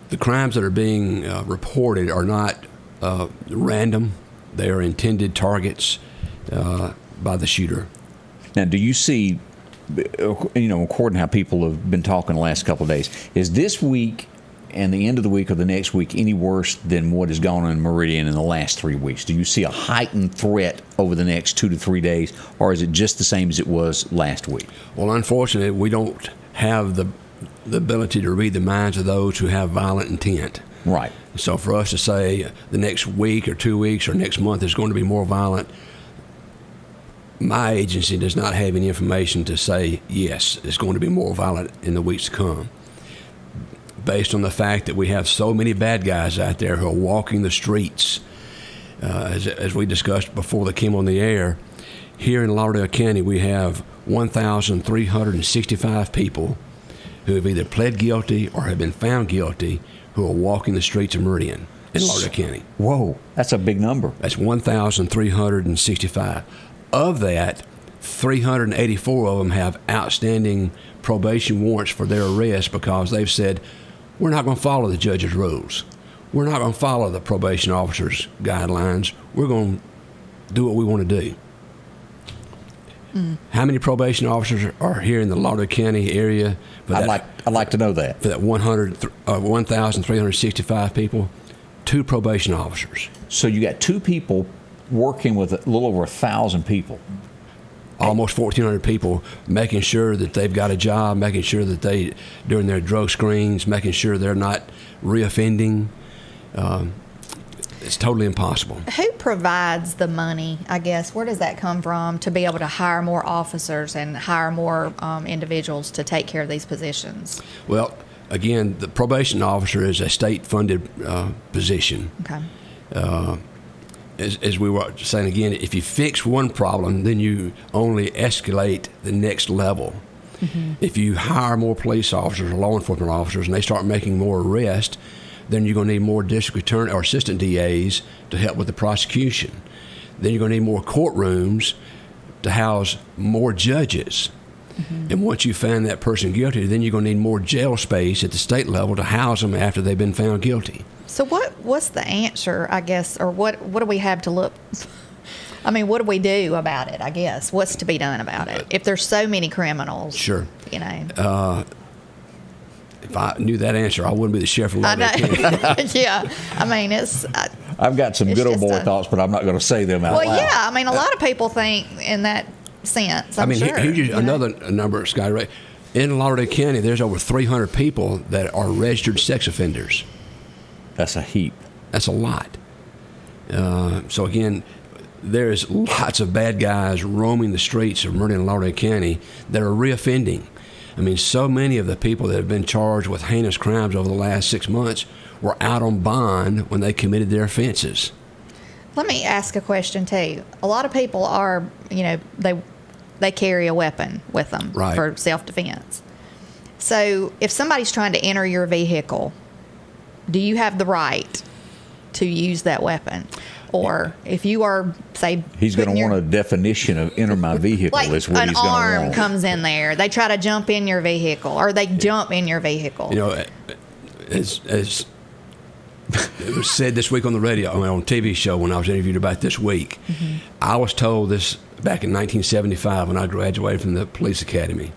the crimes that are being reported are not random. They are intended targets by the shooter. Now, do you see, according to how people have been talking the last couple of days, is this week and the end of the week or the next week any worse than what has gone on in Meridian in the last 3 weeks? Do you see a heightened threat over the next 2 to 3 days, or is it just the same as it was last week? Well, unfortunately, we don't have the ability to read the minds of those who have violent intent. Right. So for us to say the next week or 2 weeks or next month is going to be more violent, my agency does not have any information to say, yes, it's going to be more violent in the weeks to come. Based on the fact that we have so many bad guys out there who are walking the streets. As we discussed before they came on the air, here in Lauderdale County we have 1,365 people who have either pled guilty or have been found guilty who are walking the streets of Meridian in Lauderdale County. Whoa, that's a big number. That's 1,365. Of that, 384 of them have outstanding probation warrants for their arrest because they've said, we're not going to follow the judge's rules. We're not going to follow the probation officer's guidelines. We're going to do what we want to do. How many probation officers are here in the Lauderdale County area? I'd like to know that. For that 1,365 people, 2 probation officers. So you got 2 people working with a little over 1,000 people. Almost 1,400 people, making sure that they've got a job, making sure that they, during their drug screens, making sure they're not reoffending. It's totally impossible. Who provides the money, I guess? Where does that come from to be able to hire more officers and hire more individuals to take care of these positions? Well, again, the probation officer is a state-funded position. Okay. As we were saying again, if you fix one problem, then you only escalate the next level. Mm-hmm. If you hire more police officers or law enforcement officers and they start making more arrests, then you're going to need more district attorney or assistant DAs to help with the prosecution. Then you're going to need more courtrooms to house more judges. Mm-hmm. And once you find that person guilty, then you're going to need more jail space at the state level to house them after they've been found guilty. So what's the answer, I guess, or what do we have to look? I mean, what do we do about it, I guess? What's to be done about it if there's so many criminals? Sure. If I knew that answer, I wouldn't be the sheriff of Lauderdale County. Yeah. I mean, I've got some good old boy thoughts, but I'm not going to say them out loud. Well, yeah. I mean, a lot of people think in that sense. Here's another number, Scotty Ray. In Lardo County, there's over 300 people that are registered sex offenders. That's a heap. That's a lot. So again, there's lots of bad guys roaming the streets of Meridian and Lardo County that are reoffending. I mean, so many of the people that have been charged with heinous crimes over the last 6 months were out on bond when they committed their offenses. Let me ask a question too. A lot of people are, they carry a weapon with them Right. for self-defense. So if somebody's trying to enter your vehicle, do you have the right to use that weapon? Or if you are, say, He's going to putting want a definition of enter my vehicle. like is what an he's going to arm want. comes in there, they try to jump in your vehicle, or they jump in your vehicle. As it was said this week on the radio, on a TV show when I was interviewed about this week, I was told this back in 1975 when I graduated from the police academy.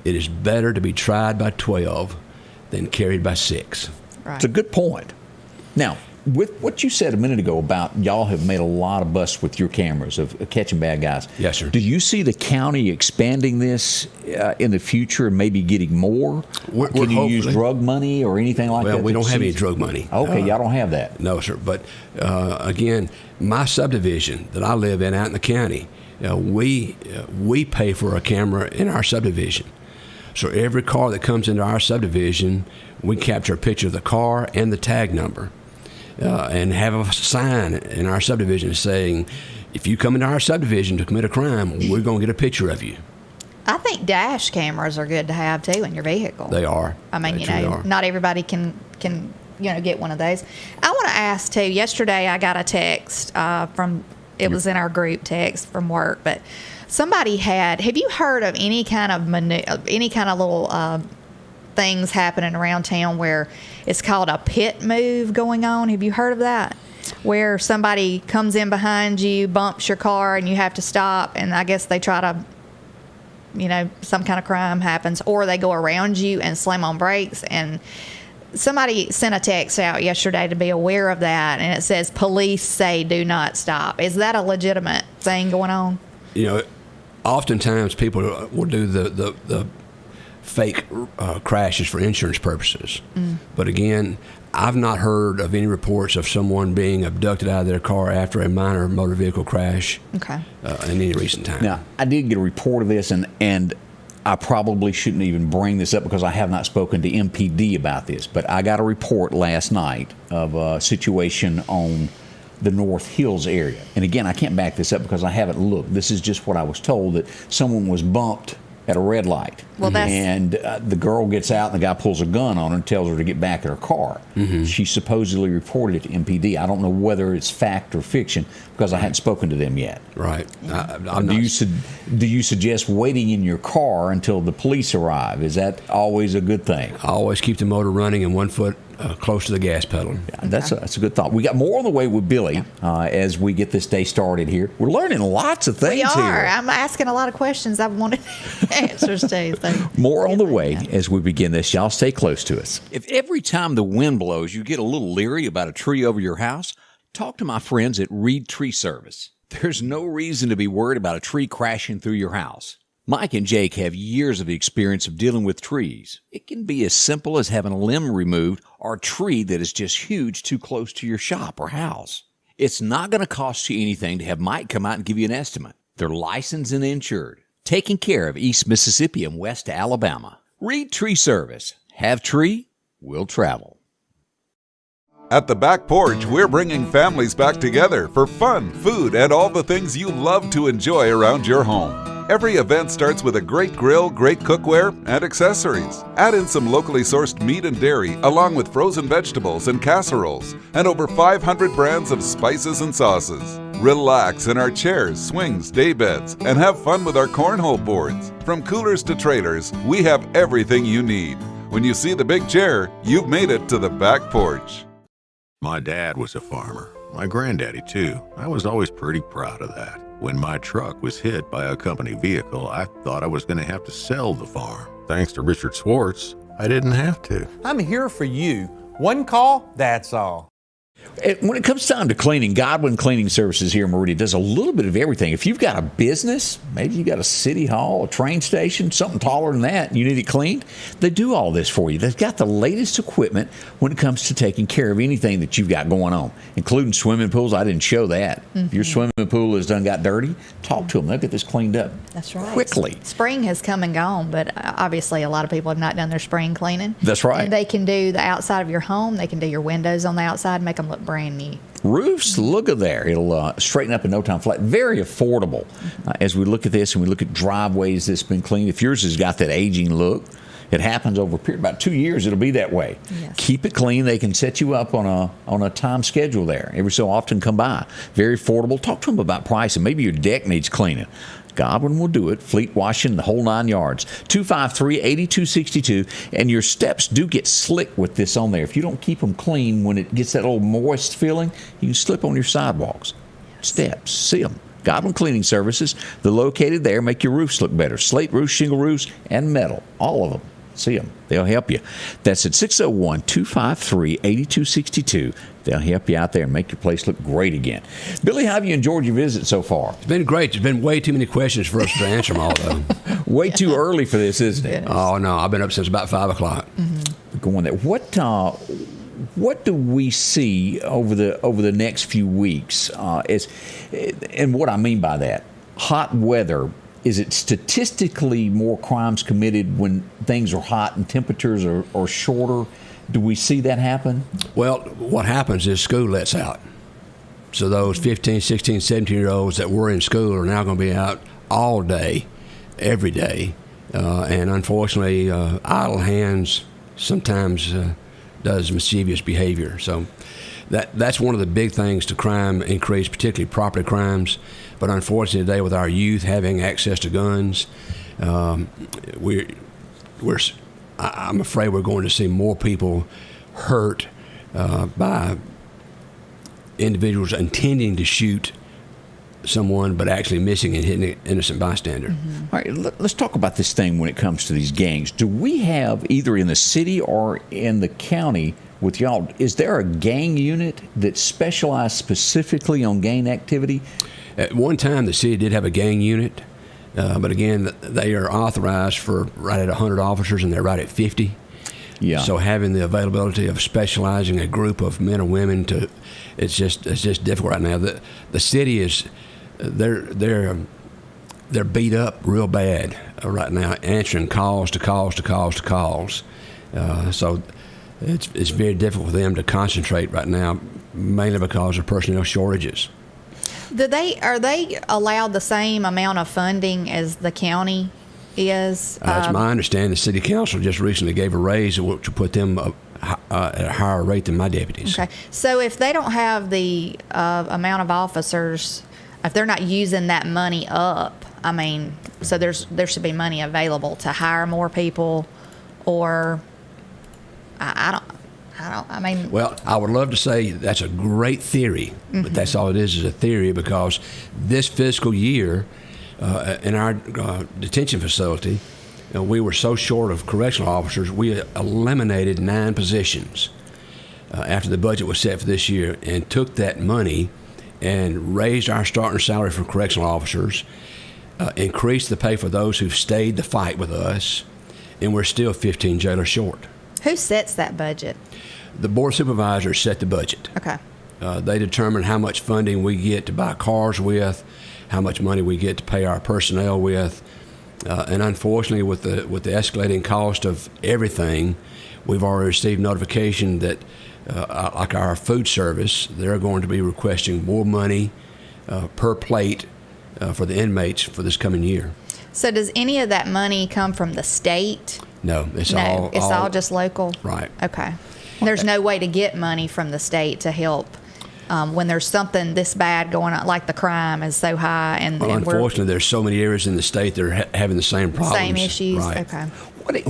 It is better to be tried by 12 than carried by 6. Right. It's a good point. Now, with what you said a minute ago about y'all have made a lot of busts with your cameras of catching bad guys. Yes, sir. Do you see the county expanding this in the future and maybe getting more? We're Can you use hopefully. drug money or anything like that? Well, we that don't have any sees- drug money. Okay, y'all don't have that. No, sir. But again, my subdivision that I live in out in the county, we pay for a camera in our subdivision. So every car that comes into our subdivision, we capture a picture of the car and the tag number, and have a sign in our subdivision saying, if you come into our subdivision to commit a crime, we're going to get a picture of you. I think dash cameras are good to have too in your vehicle. They are. I mean, They truly are. not everybody can get one of those. I want to ask too. Yesterday, I got a text from. It was in our group text from work, but somebody have you heard of any kind of little things happening around town where it's called a pit move going on? Have you heard of that? Where somebody comes in behind you, bumps your car, and you have to stop, and I guess they try to, some kind of crime happens, or they go around you and slam on brakes. And somebody sent a text out yesterday to be aware of that, and it says, police say do not stop. Is that a legitimate thing going on? Oftentimes people will do the fake crashes for insurance purposes. But again, I've not heard of any reports of someone being abducted out of their car after a minor motor vehicle crash Okay. in any recent time. Now, I did get a report of this, and I probably shouldn't even bring this up because I have not spoken to MPD about this, but I got a report last night of a situation on the North Hills area. And again, I can't back this up because I haven't looked. This is just what I was told, that someone was bumped at a red light. Well, that's- and the girl gets out and the guy pulls a gun on her and tells her to get back in her car. She supposedly reported it to MPD. I don't know whether it's fact or fiction because I hadn't spoken to them yet. Right. Do you suggest waiting in your car until the police arrive? Is that always a good thing? I always keep the motor running and 1 foot close to the gas pedal. Yeah, that's a good thought. We got more on the way with Billy as we get this day started here. We're learning lots of things We are. here. I'm asking a lot of questions I've wanted answers to. So. More on the way as we begin this. Y'all stay close to us. If every time the wind blows you get a little leery about a tree over your house, talk to my friends at Reed Tree Service. There's no reason to be worried about a tree crashing through your house. Mike and Jake have years of experience of dealing with trees. It can be as simple as having a limb removed or a tree that is just huge too close to your shop or house. It's not going to cost you anything to have Mike come out and give you an estimate. They're licensed and insured, taking care of East Mississippi and West Alabama. Reed Tree Service. Have tree, we'll travel. At the Back Porch, we're bringing families back together for fun, food, and all the things you love to enjoy around your home. Every event starts with a great grill, great cookware, and accessories. Add in some locally sourced meat and dairy, along with frozen vegetables and casseroles, and over 500 brands of spices and sauces. Relax in our chairs, swings, daybeds, and have fun with our cornhole boards. From coolers to trailers, we have everything you need. When you see the big chair, you've made it to the Back Porch. My dad was a farmer. My granddaddy, too. I was always pretty proud of that. When my truck was hit by a company vehicle, I thought I was going to have to sell the farm. Thanks to Richard Swartz, I didn't have to. I'm here for you. One call, that's all. When it comes time to cleaning, Godwin Cleaning Services here in Meridian does a little bit of everything. If you've got a business, maybe you've got a city hall, a train station, something taller than that, and you need it cleaned, they do all this for you. They've got the latest equipment when it comes to taking care of anything that you've got going on, including swimming pools. I didn't show that. If your swimming pool has done got dirty, talk to them. They'll get this cleaned up That's right. quickly. Spring has come and gone, but obviously a lot of people have not done their spring cleaning. That's right. And they can do the outside of your home. They can do your windows on the outside, make them look brand new. Roofs, look at there. It'll straighten up in no time flat. Very affordable. As we look at this and we look at driveways that's been cleaned, if yours has got that aging look, it happens over a period about 2 years. It'll be that way. Yes. Keep it clean. They can set you up on a time schedule there. Every so often, come by. Very affordable. Talk to them about pricing. Maybe your deck needs cleaning. Godwin will do it. Fleet washing, the whole 9 yards. 253-8262. And your steps do get slick with this on there. If you don't keep them clean, when it gets that old moist feeling, you can slip on your sidewalks. Steps. See them. Godwin Cleaning Services. They're located there. Make your roofs look better. Slate roofs, shingle roofs, and metal. All of them. See them. They'll help you. That's at 601-253-8262. They'll help you out there and make your place look great again. Billy, how have you enjoyed your visit so far? It's been great. There's been way too many questions for us to answer them all, though. Way too early for this, isn't it? Oh, no. I've been up since about 5 o'clock. Going there. What do we see over the next few weeks? And what I mean by that, hot weather. Is it statistically more crimes committed when things are hot and temperatures are shorter? Do we see that happen? Well, what happens is school lets out. So those 15, 16, 17-year-olds that were in school are now going to be out all day, every day. And unfortunately, idle hands sometimes does mischievous behavior. So that's one of the big things to crime increase, particularly property crimes. But unfortunately today, with our youth having access to guns, I'm afraid we're going to see more people hurt by individuals intending to shoot someone but actually missing and hitting an innocent bystander. All right, let's talk about this thing when it comes to these gangs. Do we have, either in the city or in the county with y'all, is there a gang unit that specialized specifically on gang activity? At one time, the city did have a gang unit, but again, they are authorized for right at 100 officers, and they're right at 50. Yeah. So having the availability of specializing a group of men or women it's just difficult right now. The city is they're beat up real bad right now, answering calls. So it's very difficult for them to concentrate right now, mainly because of personnel shortages. Are they allowed the same amount of funding as the county is? It's my understanding the city council just recently gave a raise, which will put them at a higher rate than my deputies. Okay. So if they don't have the amount of officers, if they're not using that money up, I mean, so there should be money available to hire more people, or I mean. Well, I would love to say that's a great theory, but that's all it is a theory, because this fiscal year in our detention facility, we were so short of correctional officers, we eliminated 9 positions after the budget was set for this year, and took that money and raised our starting salary for correctional officers, increased the pay for those who've stayed the fight with us, and we're still 15 jailers short. Who sets that budget? The Board of Supervisors set the budget. Okay. They determine how much funding we get to buy cars with, how much money we get to pay our personnel with. And unfortunately, with the escalating cost of everything, we've already received notification that, like our food service, they're going to be requesting more money per plate for the inmates for this coming year. So does any of that money come from the state? No, it's all just local? Right. Okay. There's no way to get money from the state to help when there's something this bad going on, like the crime is so high. Well, unfortunately, there's so many areas in the state that are having the same problems. Same issues? Right. Okay.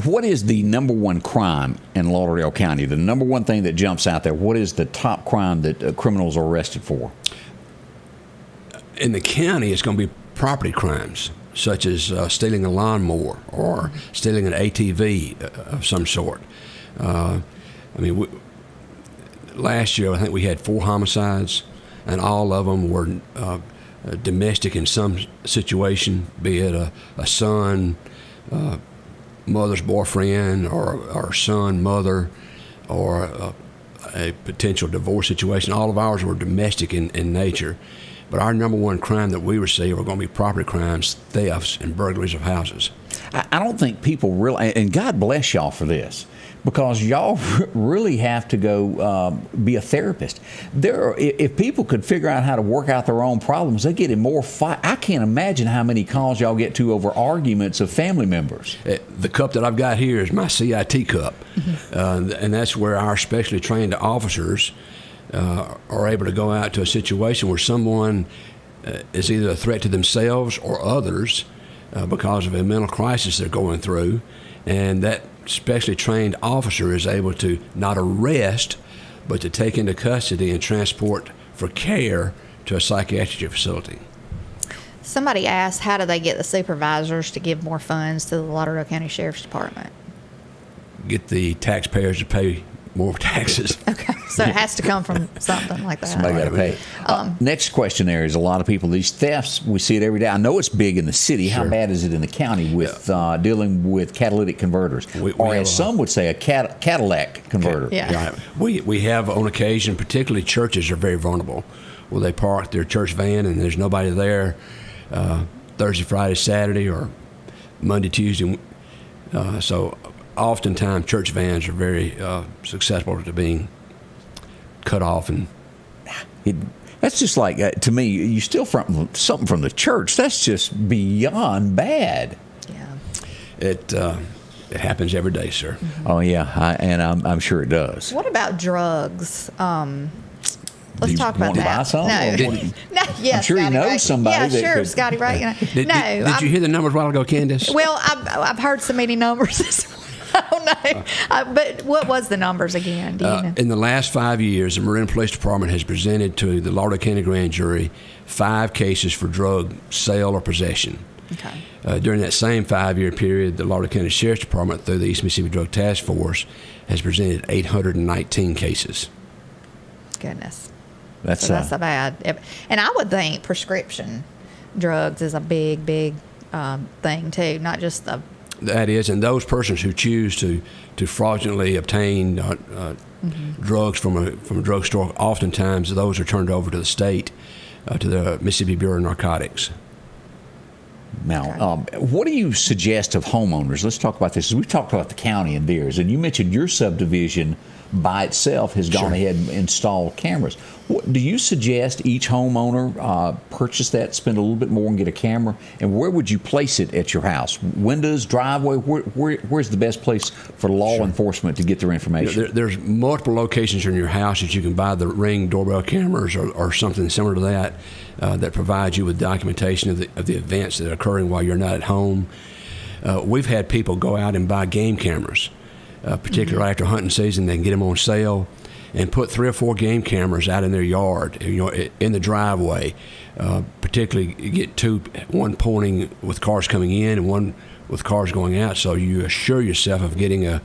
What is the number one crime in Lauderdale County? The number one thing that jumps out there, what is the top crime that criminals are arrested for? In the county, it's going to be property crimes, such as stealing a lawnmower or stealing an ATV of some sort. I mean, last year, I think we had 4 homicides, and all of them were domestic in some situation, be it a son, mother's boyfriend, or son, mother, or a potential divorce situation. All of ours were domestic in nature. But our number one crime that we receive are going to be property crimes, thefts, and burglaries of houses. I don't think people really, and God bless y'all for this, because y'all really have to go be a therapist. If people could figure out how to work out their own problems, they get in more fight. I can't imagine how many calls y'all get to over arguments of family members. The cup that I've got here is my CIT cup, and that's where our specially trained officers are able to go out to a situation where someone is either a threat to themselves or others because of a mental crisis they're going through, and that specially trained officer is able to not arrest, but to take into custody and transport for care to a psychiatric facility. Somebody asked, how do they get the supervisors to give more funds to the Lardo County Sheriff's Department? Get the taxpayers to pay more taxes. Okay, so it has to come from something like that. Somebody got to pay. Next question there is a lot of people, these thefts, we see it every day. I know it's big in the city. Sure. How bad is it in the county with dealing with catalytic converters? Or as some would say, a Cadillac converter. Yeah. Right. We have on occasion, particularly churches are very vulnerable, where they park their church van and there's nobody there Thursday, Friday, Saturday, or Monday, Tuesday. So oftentimes church vans are very susceptible to being cut off. And that's just like, to me, you steal something from the church. That's just beyond bad. Yeah. It happens every day, sir. Mm-hmm. Oh, yeah, and I'm sure it does. What about drugs? Let's talk about that. Buy some? No. Yes, I'm sure Scotty you know Ray. somebody. Yeah, that sure, could, Scotty Ray. Did you hear the numbers a while ago, Candace? Well, I've heard so many numbers. I don't know. But what was the numbers again? Do you know? In the last 5 years, the Meridian Police Department has presented to the Lardo County Grand Jury 5 cases for drug sale or possession. Okay. During that same 5-year period, the Lardo County Sheriff's Department, through the East Mississippi Drug Task Force, has presented 819 cases. Goodness. That's a bad. And I would think prescription drugs is a big thing too, not just the. That is, and those persons who choose to fraudulently obtain drugs from a drugstore, oftentimes those are turned over to the state, to the Mississippi Bureau of Narcotics. Now, what do you suggest of homeowners? Let's talk about this. We've talked about the county and theirs, and you mentioned your subdivision by itself has gone ahead and installed cameras. Do you suggest each homeowner purchase that, spend a little bit more and get a camera? And where would you place it at your house? Windows, driveway? Where's the best place for law enforcement to get their information? There's multiple locations in your house that you can buy the Ring doorbell cameras or something similar to that that provides you with documentation of the events that are occurring while you're not at home. We've had people go out and buy game cameras. Particularly after hunting season, they can get them on sale and put 3 or 4 game cameras out in their yard, in the driveway. Particularly, you get one pointing with cars coming in and one with cars going out, so you assure yourself of getting a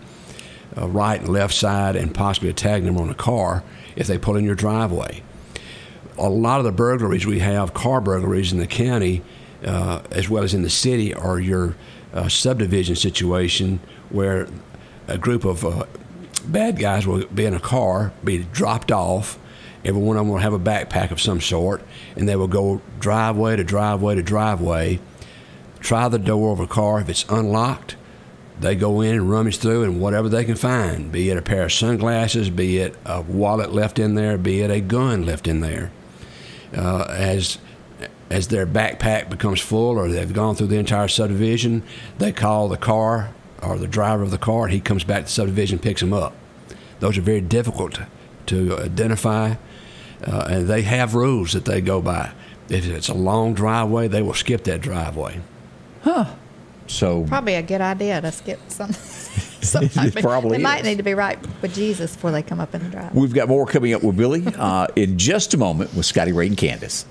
right and left side and possibly a tag number on a car if they pull in your driveway. A lot of the burglaries we have, car burglaries in the county, as well as in the city, are your subdivision situation where a group of bad guys will be in a car, be dropped off. Every one of them will have a backpack of some sort, and they will go driveway to driveway to driveway, try the door of a car. If it's unlocked, they go in and rummage through, and whatever they can find, be it a pair of sunglasses, be it a wallet left in there, be it a gun left in there. As their backpack becomes full or they've gone through the entire subdivision, they call the car or the driver of the car, and he comes back to the subdivision and picks them up. Those are very difficult to identify, and they have rules that they go by. If it's a long driveway, they will skip that driveway. So probably a good idea to skip some. It probably they might need to be right with Jesus before they come up in the driveway. We've got more coming up with Billy in just a moment with Scotty Ray and Candace.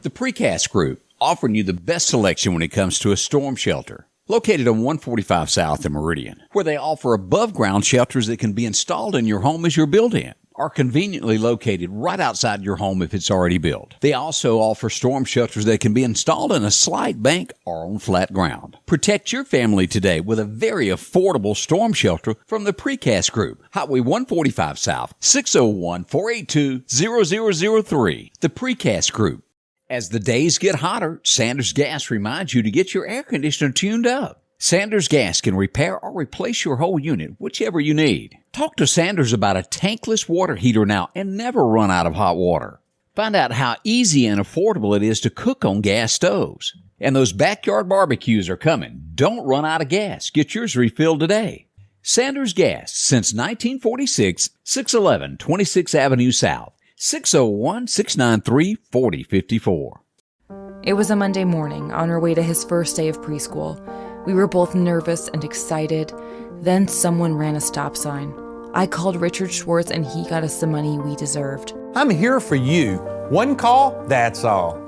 The Precast Group, offering you the best selection when it comes to a storm shelter. Located on 145 South in Meridian, where they offer above-ground shelters that can be installed in your home as your build-in. are conveniently located right outside your home if it's already built. They also offer storm shelters that can be installed in a slight bank or on flat ground. Protect your family today with a very affordable storm shelter from the Precast Group. Highway 145 South, 601-482-0003. The Precast Group. As the days get hotter, Sanders Gas reminds you to get your air conditioner tuned up. Sanders Gas can repair or replace your whole unit, whichever you need. Talk to Sanders about a tankless water heater now and never run out of hot water. Find out how easy and affordable it is to cook on gas stoves. And those backyard barbecues are coming. Don't run out of gas. Get yours refilled today. Sanders Gas, since 1946, 611 26th Avenue South, 601-693-4054. It was a Monday morning on our way to his first day of preschool. We were both nervous and excited. Then someone ran a stop sign. I called Richard Schwartz and he got us the money we deserved. I'm here for you. One call, that's all.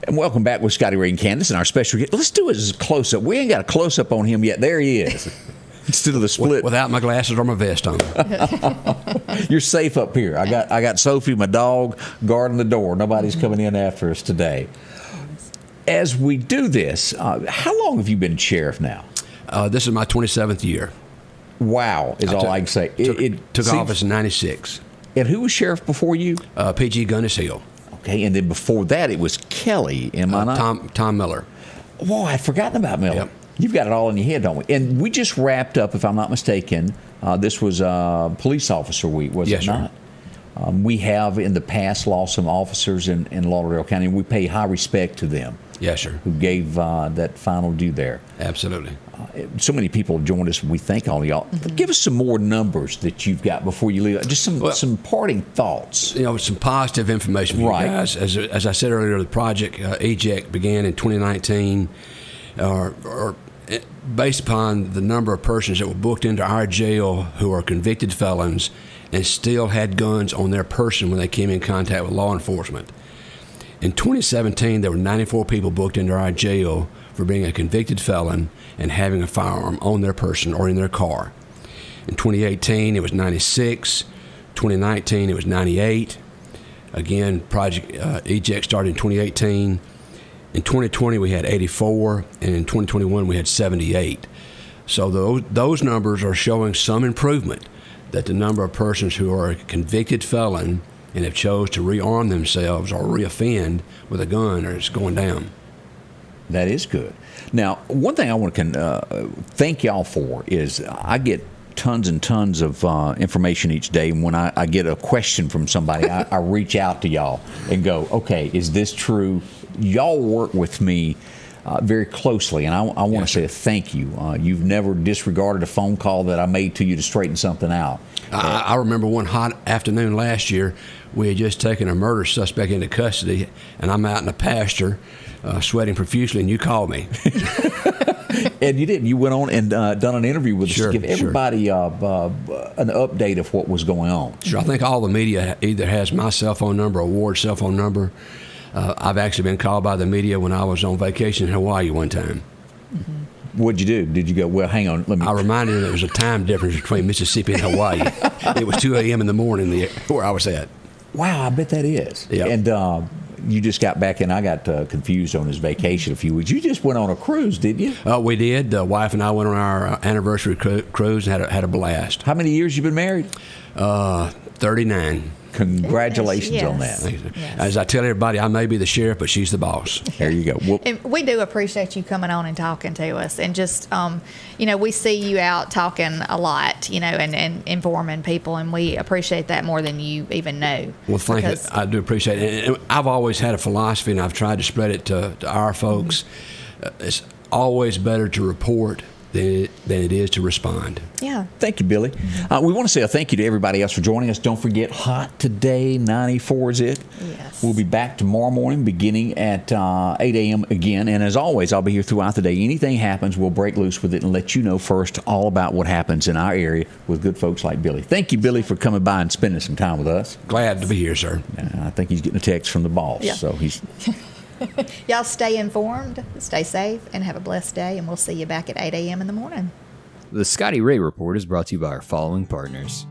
And welcome back with Scotty Ray and Candace and our special guest. Let's do it as a close-up. We ain't got a close-up on him yet. There he is. Instead of the split. Without my glasses or my vest on. You're safe up here. I got Sophie, my dog, guarding the door. Nobody's coming in after us today. As we do this, how long have you been sheriff now? This is my 27th year. Wow, is all I can say. Took office in 96. And who was sheriff before you? PG Gunnis Hill. Okay, and then before that it was Kelly. Am I not? Tom Miller. Whoa, I'd forgotten about Miller. Yep. You've got it all in your head, don't we? And we just wrapped up, if I'm not mistaken, this was Police Officer Week, was it not? We have in the past lost some officers in Lauderdale County, and we pay high respect to them. Yes, sir. Who gave that final due there. Absolutely. So many people joined us. We thank all of y'all. Mm-hmm. Give us some more numbers that you've got before you leave. Just some parting thoughts. You know, some positive information for you guys. As I said earlier, the project EJEC began in 2019, or based upon the number of persons that were booked into our jail who are convicted felons and still had guns on their person when they came in contact with law enforcement. In 2017, there were 94 people booked into our jail for being a convicted felon and having a firearm on their person or in their car. In 2018, it was 96. 2019, it was 98. Again, Project EJEC started in 2018. In 2020, we had 84, and in 2021, we had 78. So those numbers are showing some improvement, that the number of persons who are a convicted felon and have chose to rearm themselves or reoffend with a gun is going down. That is good. Now, one thing I want to thank y'all for is I get tons and tons of information each day. And when I get a question from somebody, I reach out to y'all and go, okay, is this true? Y'all work with me very closely, and I want to say thank you. You've never disregarded a phone call that I made to you to straighten something out. I remember one hot afternoon last year, we had just taken a murder suspect into custody, and I'm out in the pasture sweating profusely, and you called me. And you did. You went on and done an interview with us to give everybody an update of what was going on. Sure. I think all the media either has my cell phone number or Ward's cell phone number. I've actually been called by the media when I was on vacation in Hawaii one time. Mm-hmm. What'd you do? Did you go, well, hang on, let me... I reminded them there was a time difference between Mississippi and Hawaii. It was 2 a.m. in the morning where I was at. Wow, I bet that is. Yep. And you just got back, and I got confused on his vacation a few weeks. You just went on a cruise, didn't you? We did. The wife and I went on our anniversary cruise and had a blast. How many years you been married? 39. Congratulations on that. Yes. As I tell everybody, I may be the sheriff, but she's the boss. There you go. Well, and we do appreciate you coming on and talking to us, and just we see you out talking a lot, and informing people, and we appreciate that more than you even know. Well, thank you. I do appreciate it. And I've always had a philosophy, and I've tried to spread it to our folks. Mm-hmm. It's always better to report than it is to respond. Yeah. Thank you, Billy. We want to say a thank you to everybody else for joining us. Don't forget, hot today, 94 is it? Yes. We'll be back tomorrow morning beginning at 8 a.m. again. And as always, I'll be here throughout the day. Anything happens, we'll break loose with it and let you know first all about what happens in our area with good folks like Billy. Thank you, Billy, for coming by and spending some time with us. Glad to be here, sir. I think he's getting a text from the boss. Yeah. So he's... Y'all stay informed, stay safe, and have a blessed day, and we'll see you back at 8 a.m. in the morning. The Scotty Ray Report is brought to you by our following partners: